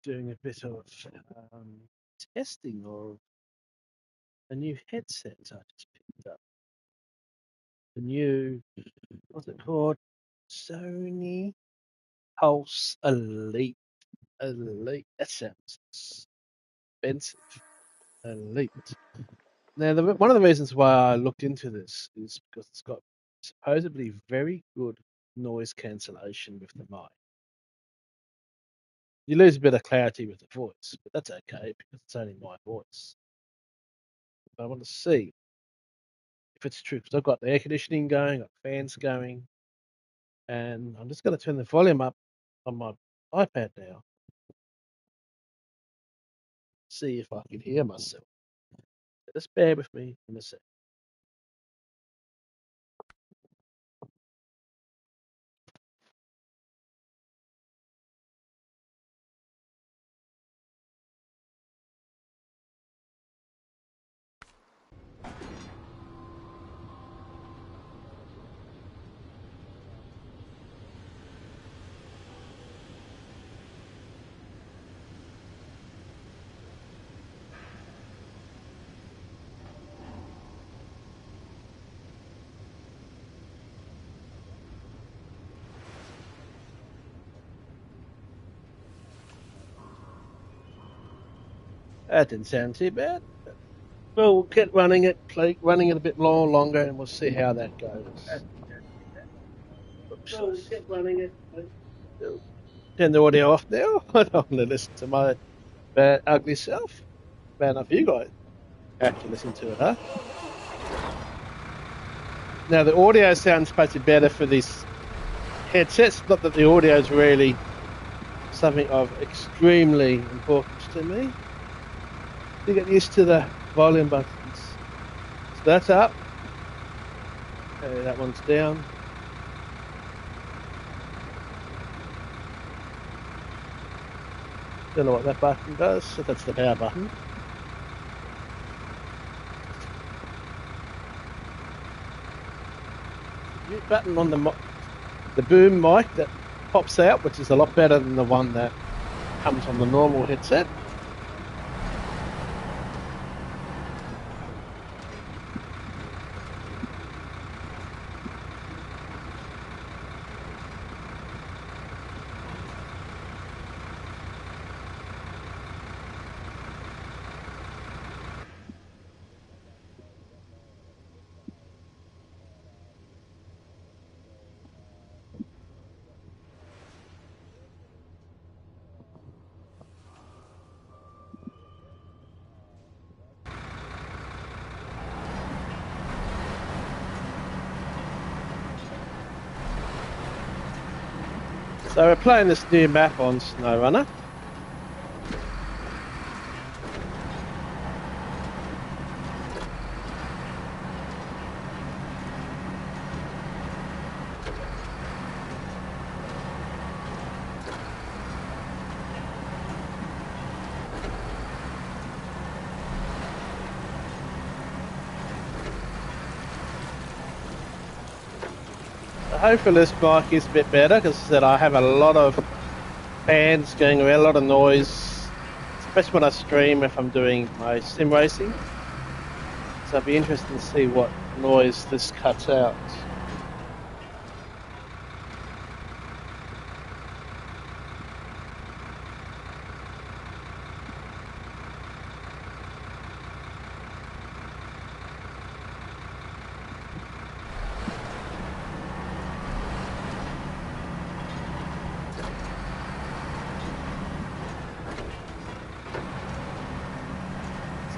doing a bit of testing of a new headset I just picked up. The new, what's it called? Sony Pulse Elite. Elite. That sounds expensive. Elite. Now, one of the reasons why I looked into this is because it's got supposedly very good noise cancellation with the mic. You lose a bit of clarity with the voice, but that's okay because it's only my voice. But I want to see if it's true because I've got the air conditioning going, I've got fans going, and I'm just going to turn the volume up on my iPad now. See if I can hear myself. Just bear with me in a sec. That didn't sound too bad. We'll get running it a bit longer, and we'll see how that goes. Oops. We'll get running it. Turn the audio off now. I don't want to listen to my bad, ugly self. Bad enough you guys actually listen to it, huh? Now the audio sounds supposed to be better for these headsets. Not that the audio is really something of extremely importance to me. You get used to the volume buttons. So that's up. Okay, that one's down. Don't know what that button does. So that's the power button. Mute button on the boom mic that pops out, which is a lot better than the one that comes on the normal headset. So we're playing this new map on Snowrunner. Hopefully this mic is a bit better because I said I have a lot of fans going around, a lot of noise, especially when I stream if I'm doing my sim racing. So it'll be interesting to see what noise this cuts out.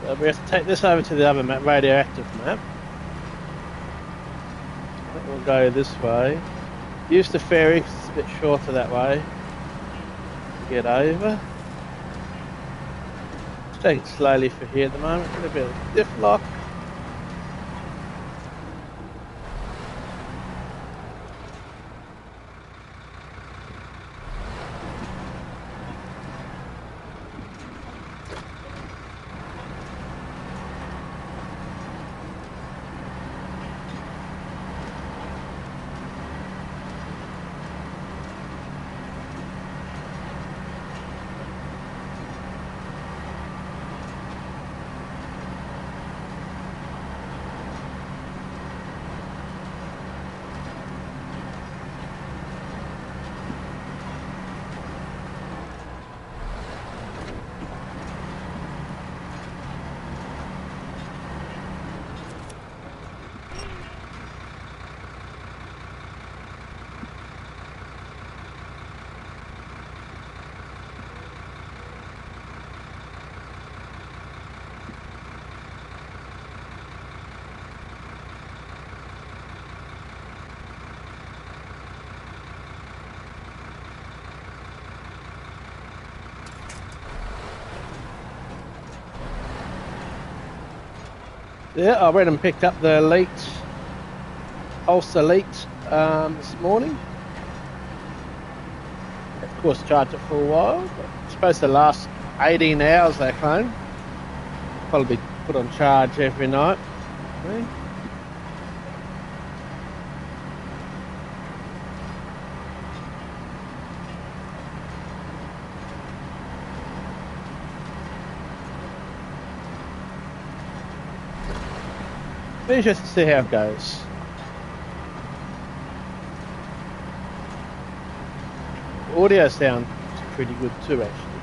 So we have to take this over to the other map, radioactive map. We'll go this way. Use the ferry, it's a bit shorter that way to get over. Let's take it slowly for here at the moment. Get a bit of diff lock. Yeah, I went and picked up the Elite, Pulse Elite this morning. Of course, charged it for a while. It's supposed to last 18 hours, they claim. Probably put on charge every night. Okay. Be interested to see how it goes. The audio sounds pretty good too, actually.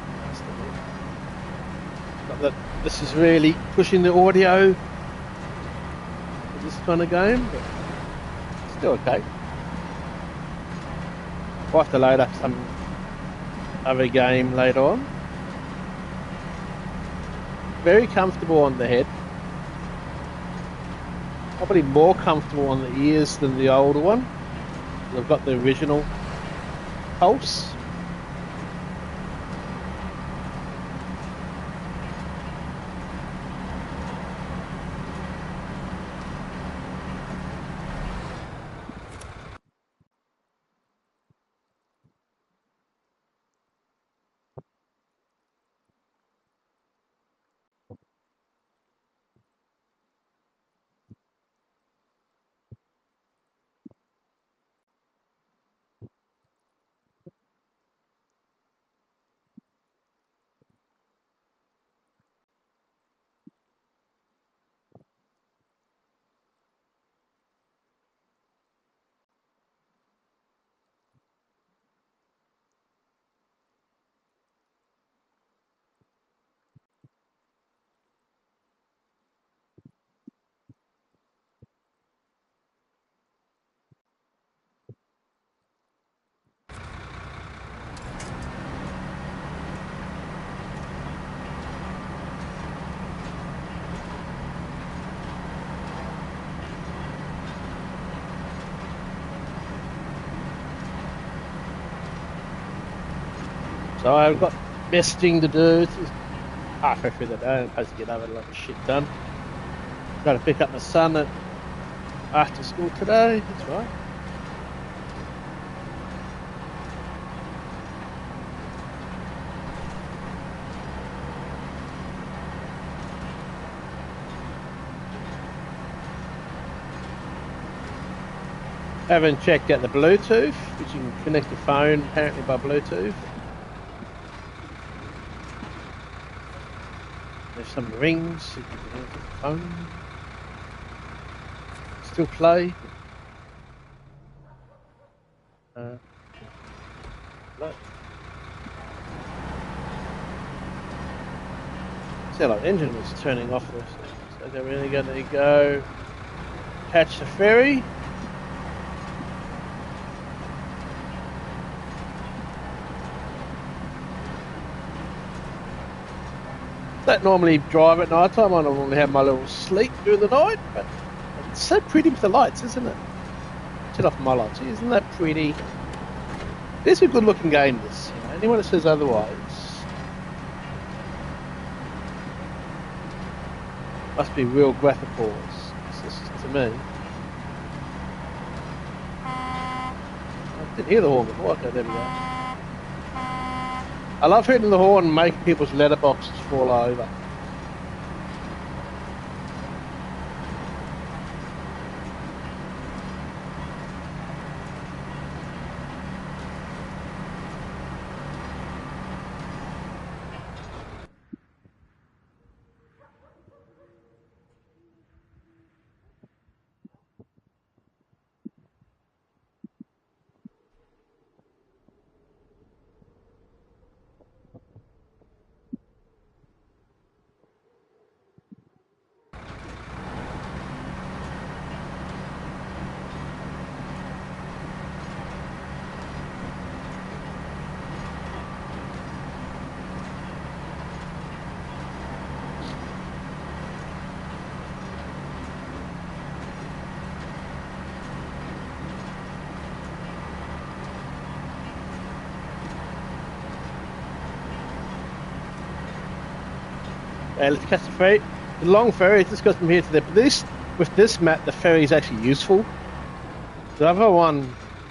Not that this is really pushing the audio for this kind of game, but still okay. I'll have to load up some other game later on. Very comfortable on the head. Probably more comfortable on the ears than the older one. I've got the original Pulse. So I've got messaging to do. It's halfway through the day. I'm supposed to get over a lot of shit done. Got to pick up my son after school today. That's right. Haven't checked out the Bluetooth, which you can connect your phone apparently by Bluetooth. There's some rings you can connect to the phone. Still play. Look. Sound like the engine was turning off for a second. So they're really going to go catch the ferry. Don't normally drive at night time. I normally have my little sleep during the night, but it's so pretty with the lights, isn't it? Turn off my lights. Isn't that pretty? It's a good looking game, this. You know, anyone that says otherwise must be real graphical to me. I didn't hear the horn before. Okay, there we go. I love hitting the horn and making people's letterboxes fall over. Let's catch the freight. The long ferry just goes from here to there. But with this map, the ferry is actually useful. The other one,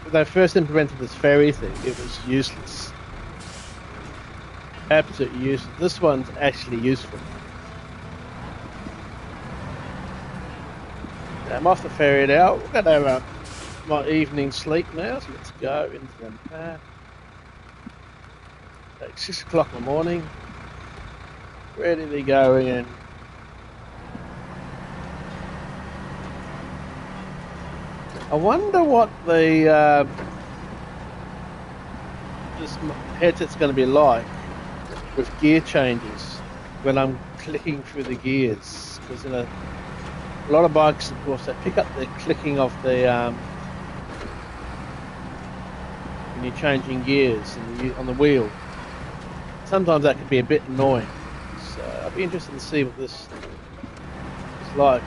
when they first implemented this ferry thing, it was useless. Absolutely useless. This one's actually useful. I'm off the ferry now. We're going to have my evening sleep now, so let's go into the map. Like 6 o'clock in the morning. Ready to go in. I wonder what the this headset's going to be like with gear changes when I'm clicking through the gears. Because a lot of bikes, of course, they pick up the clicking of the when you're changing gears on the wheel. Sometimes that can be a bit annoying. So I'll be interested to see what this is like.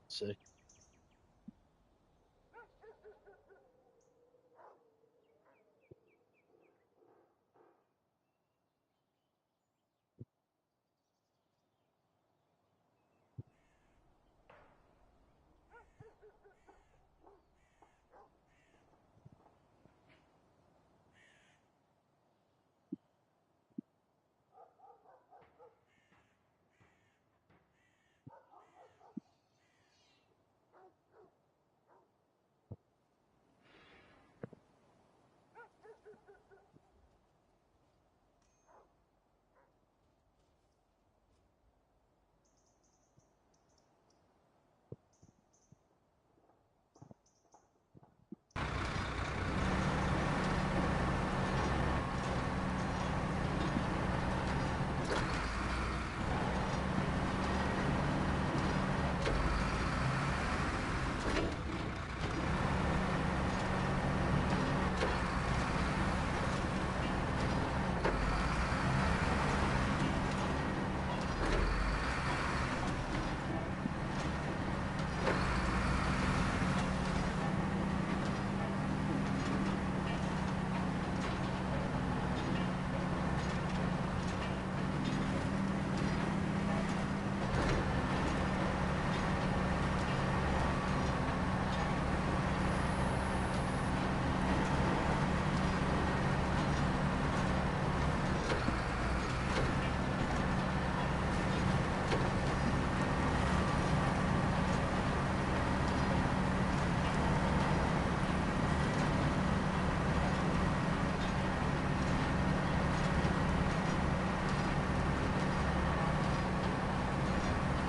Let's see.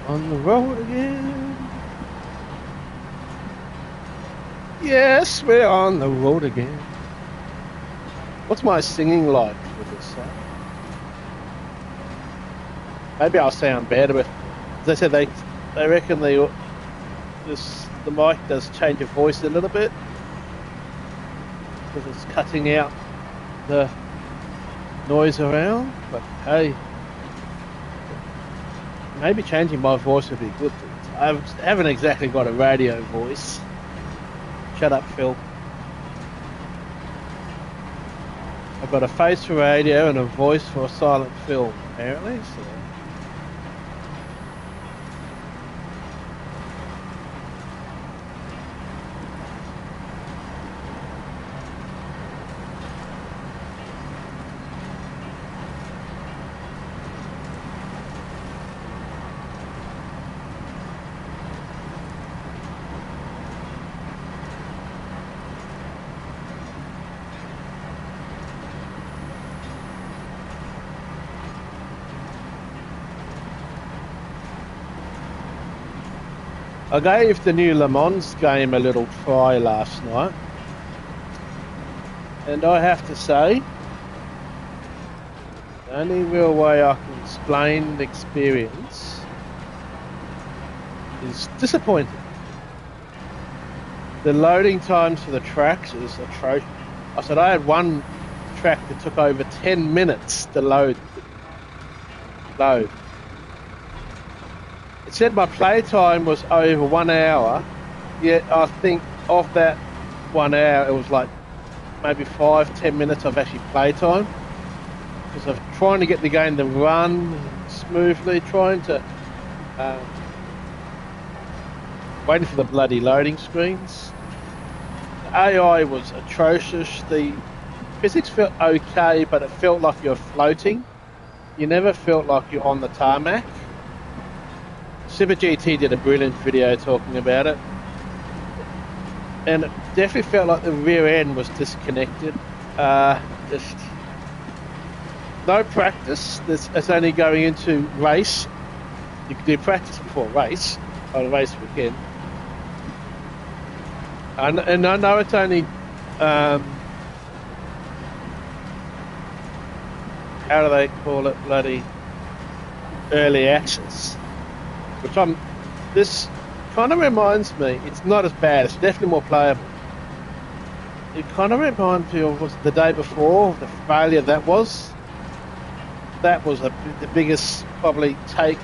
On the road again. Yes, we're on the road again. What's my singing like with this song? Maybe I'll sound better with. As they said, they reckon the mic does change your voice a little bit because it's cutting out the noise around. But hey, maybe changing my voice would be good. I haven't exactly got a radio voice. Shut up, Phil. I've got a face for radio and a voice for a silent film, apparently. So. I gave the new Le Mans game a little try last night, and I have to say, the only real way I can explain the experience is disappointing. The loading times for the tracks is atrocious. I said I had one track that took over 10 minutes to load. It said my playtime was over 1 hour, yet I think of that 1 hour, it was like maybe 5-10 minutes of actually playtime, because I'm trying to get the game to run smoothly, trying to waiting for the bloody loading screens. The AI was atrocious. The physics felt okay, but it felt like you're floating. You never felt like you're on the tarmac. Super GT did a brilliant video talking about it, and it definitely felt like the rear end was disconnected. Just no practice. It's only going into race. You can do practice before race on a race weekend. And I know it's only how do they call it, bloody early access, which this kind of reminds me, it's not as bad, it's definitely more playable. It kind of reminds me of the day before, the failure that was the biggest probably take,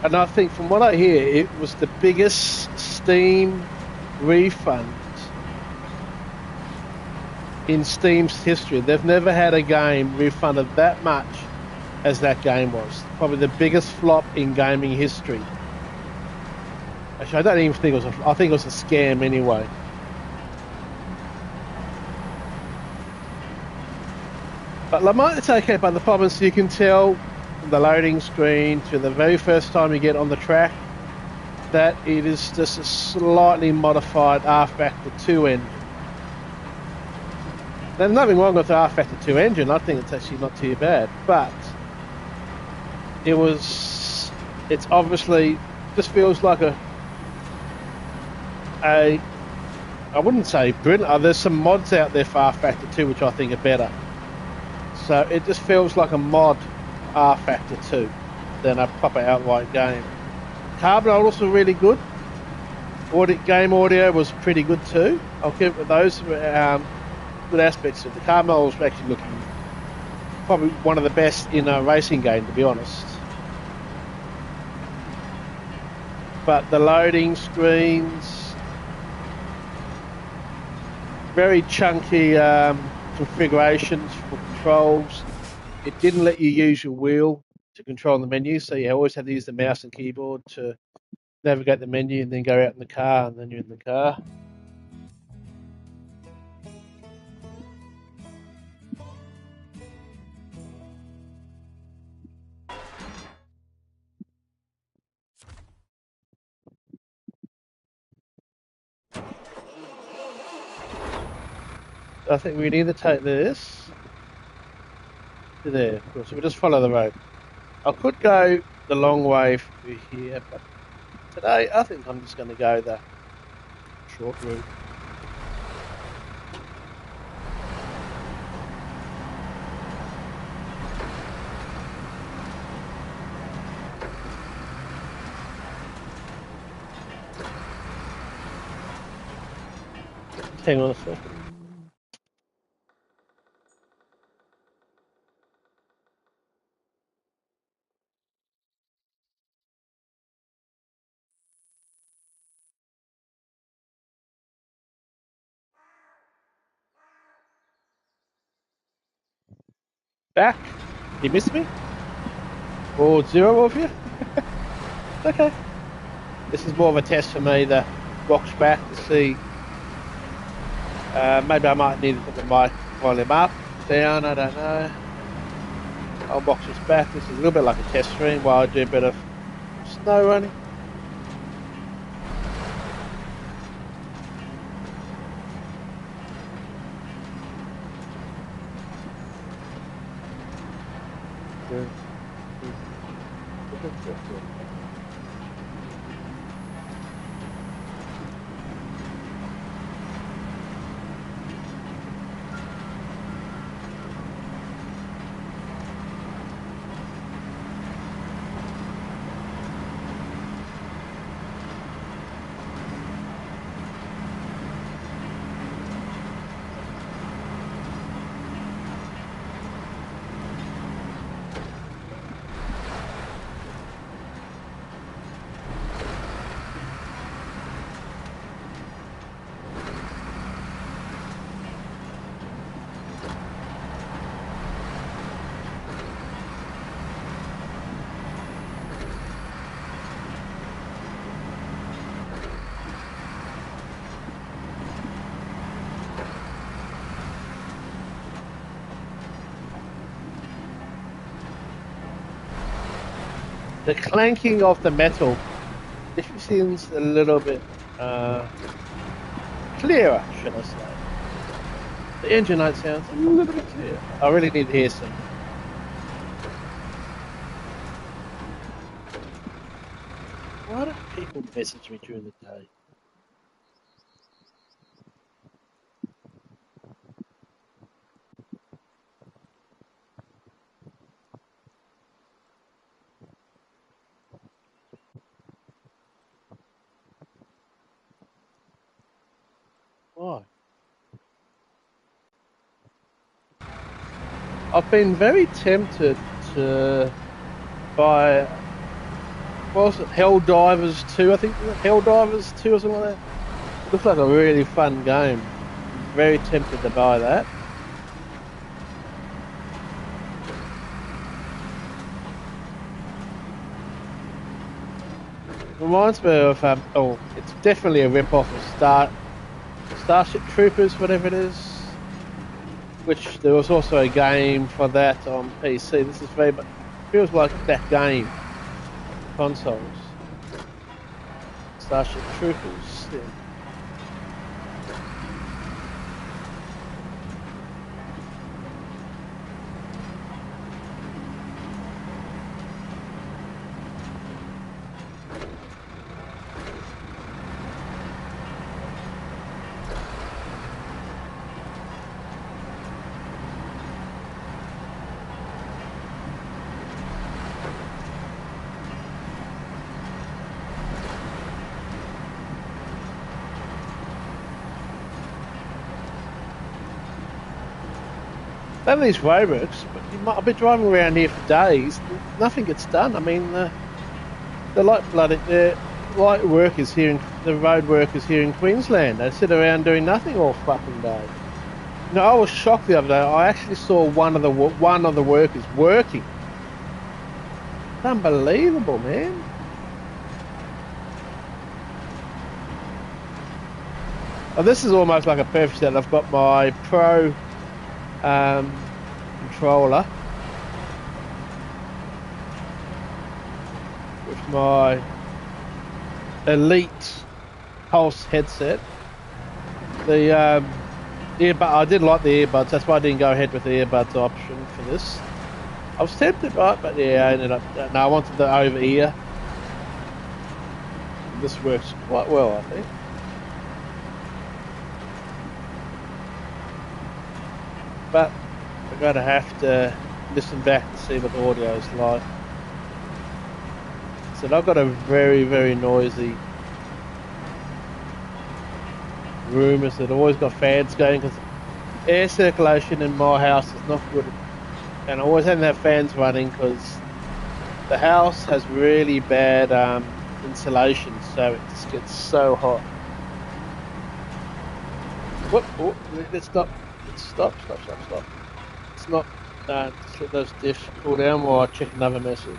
and I think from what I hear it was the biggest Steam refund in Steam's history. They've never had a game refunded that much as that game was. Probably the biggest flop in gaming history. Actually, I don't even think it was I think it was a scam anyway. But Lamont, it's okay, but the problem is you can tell from the loading screen to the very first time you get on the track that it is just a slightly modified R-Factor 2 engine. There's nothing wrong with the R-Factor 2 engine. I think it's actually not too bad, but it's obviously just feels like I wouldn't say brilliant. There's some mods out there for R-Factor 2 which I think are better. So it just feels like a mod R-Factor 2 than a proper outright game. Carbon also really good. Game audio was pretty good too. I'll give it those good aspects of the Carbon was actually looking probably one of the best in a racing game, to be honest. But the loading screens, very chunky configurations for controls. It didn't let you use your wheel to control the menu, so you always have to use the mouse and keyboard to navigate the menu and then go out in the car, and then you're in the car. I think we'd either take this to there, so we just follow the road. I could go the long way through here, but today I think I'm just going to go the short route. Hang on a second. Back? You missed me? Or zero of you? Okay. This is more of a test for me, the box back to see. Maybe I might need to put the mic volume up, down, I don't know. I'll box this back. This is a little bit like a test stream while I do a bit of snow running. the clanking of the metal definitely seems a little bit clearer, should I say. The engine note sounds a little bit clearer. I really need to hear some. Why do people message me during the day? Why? I've been very tempted to buy, what was it, Helldivers 2, I think, Helldivers 2 or something like that. It looks like a really fun game. Very tempted to buy that. Reminds me of, it's definitely a rip-off of Starship Troopers, whatever it is. Which there was also a game for that on PC. This is very much feels like that game. Consoles. Starship Troopers. Yeah. None of these roadworks, but I've been driving around here for days. Nothing gets done. I mean, the light workers here, the road workers here in Queensland, they sit around doing nothing all fucking day. You know, I was shocked the other day. I actually saw one of the workers working. It's unbelievable, man. Oh, this is almost like a perfect set. I've got my Pro controller with my Elite Pulse headset. The earbud, I didn't like the earbuds, that's why I didn't go ahead with the earbuds option for this. I was tempted, right, but yeah, I ended up, no, I wanted the over ear. This works quite well, I think. But I'm going to have to listen back to see what the audio is like. So I've got a very, very noisy room. It's always got fans going because air circulation in my house is not good. And I always have to have fans running because the house has really bad insulation, so it just gets so hot. Whoop, whoop, let's stop. Stop. It's not, just let those diffs cool down while I check another message.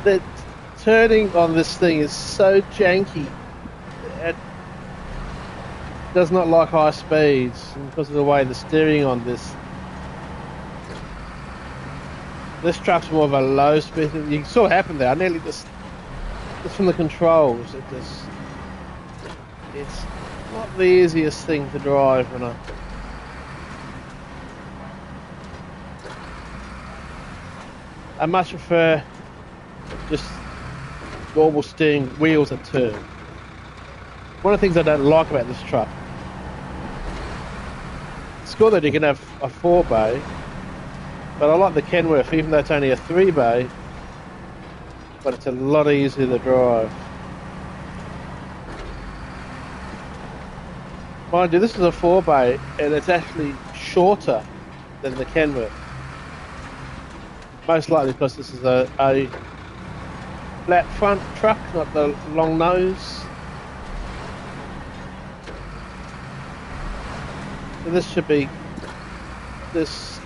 The turning on this thing is so janky. It does not like high speeds because of the way the steering on this. This truck's more of a low speed. You saw it happen there. I nearly just from the controls. It's not the easiest thing to drive when I much prefer just normal steering wheels and turn. One of the things I don't like about this truck, it's cool that you can have a 4-bay, but I like the Kenworth even though it's only a 3-bay, but it's a lot easier to drive. Mind you, this is a 4-bay and it's actually shorter than the Kenworth. Most likely because this is a flat front truck, not the long nose. So this should be this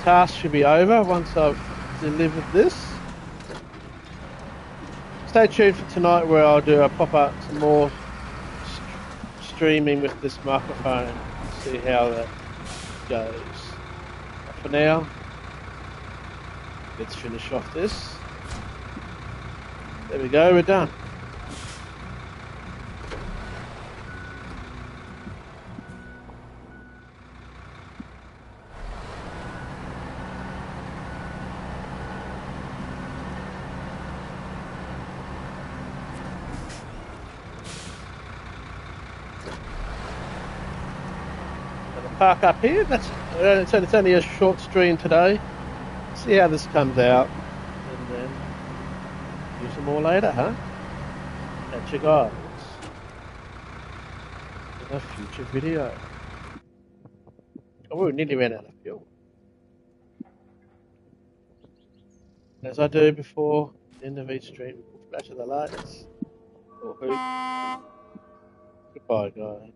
task should be over once I've delivered this. Stay tuned for tonight where I'll do a pop-up some more streaming with this microphone. See how that goes. But for now, let's finish off this. There we go, we're done. Park up here. It's only a short stream today. See how this comes out, and then do some more later, huh? Catch you guys in a future video. Oh, we nearly ran out of fuel. As I do before the end of each stream, flash of the lights. Goodbye, guys.